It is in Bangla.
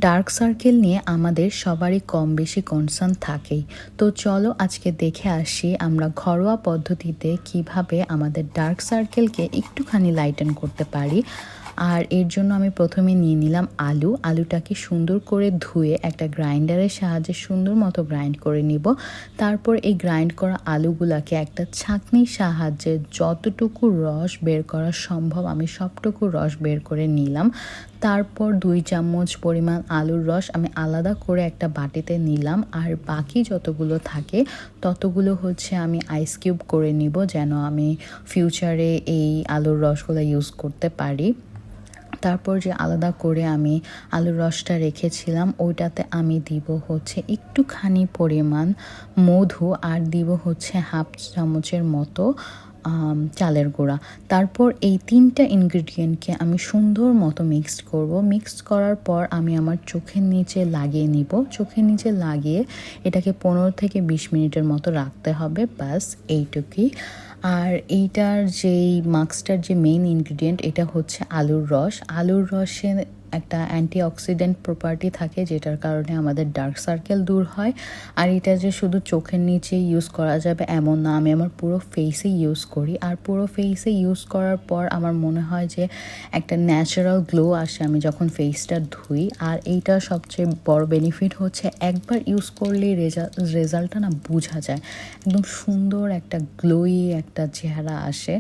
ডার্ক সার্কেল নিয়ে আমাদের সবারই কম বেশি কনসার্ন থাকেই। তো চলো আজকে দেখে আসি আমরা ঘরোয়া পদ্ধতিতে কিভাবে আমাদের ডার্ক সার্কেলকে একটুখানি লাইটেন করতে পারি। আর এর জন্য আমি প্রথমে নিয়ে নিলাম আলুটাকে সুন্দর করে ধুয়ে একটা গ্রাইন্ডারের সাহায্যে সুন্দর মতো গ্রাইন্ড করে নিব। তারপর এই গ্রাইন্ড করা আলুগুলাকে একটা ছাঁকনির সাহায্যে যতটুকু রস বের করা সম্ভব আমি সবটুকু রস বের করে নিলাম। তারপর 2 চামচ পরিমাণ আলুর রস আমি আলাদা করে একটা বাটিতে নিলাম, আর বাকি যতগুলো থাকে ততগুলো আমি আইস কিউব করে নিব, যেন আমি ফিউচারে এই আলুর রসগুলো ইউজ করতে পারি। তারপর যে আলাদা করে আমি আলুর রসটা রেখেছিলাম ওইটাতে আমি দিব একটুখানি পরিমাণ মধু, আর দিব হাফ চামচের মতো চালের গুঁড়া। তারপর এই 3টা ইনগ্রিডিয়েন্টকে আমি সুন্দর মতো মিক্সড করার পর আমি আমার চোখের নিচে লাগিয়ে নিব। চোখের নিচে লাগিয়ে এটাকে 15 থেকে 20 মিনিটের মতো রাখতে হবে, ব্যাস এইটুকুই। আর এইটার মাস্কটার যে মেইন ইনগ্রিডিয়েন্ট এটা আলুর রসে একটা অ্যান্টিঅক্সিডেন্ট প্রপার্টি থাকে, যেটার কারণে আমাদের ডার্ক সার্কেল দূর হয়। আর এটা যে শুধু চোখের নিচে ইউজ করা যাবে এমন না, আমি আমার পুরো ফেসে ইউজ করি। আর পুরো ফেসে ইউজ করার পর আমার মনে হয় যে একটা ন্যাচারাল গ্লো আসে আমি যখন ফেসটা ধুই। আর এইটা সবচেয়ে বড় বেনিফিট একবার ইউজ করলেই রেজাল্টটা না বোঝা যায়, একদম সুন্দর একটা গ্লোই একটা চেহারা আসে।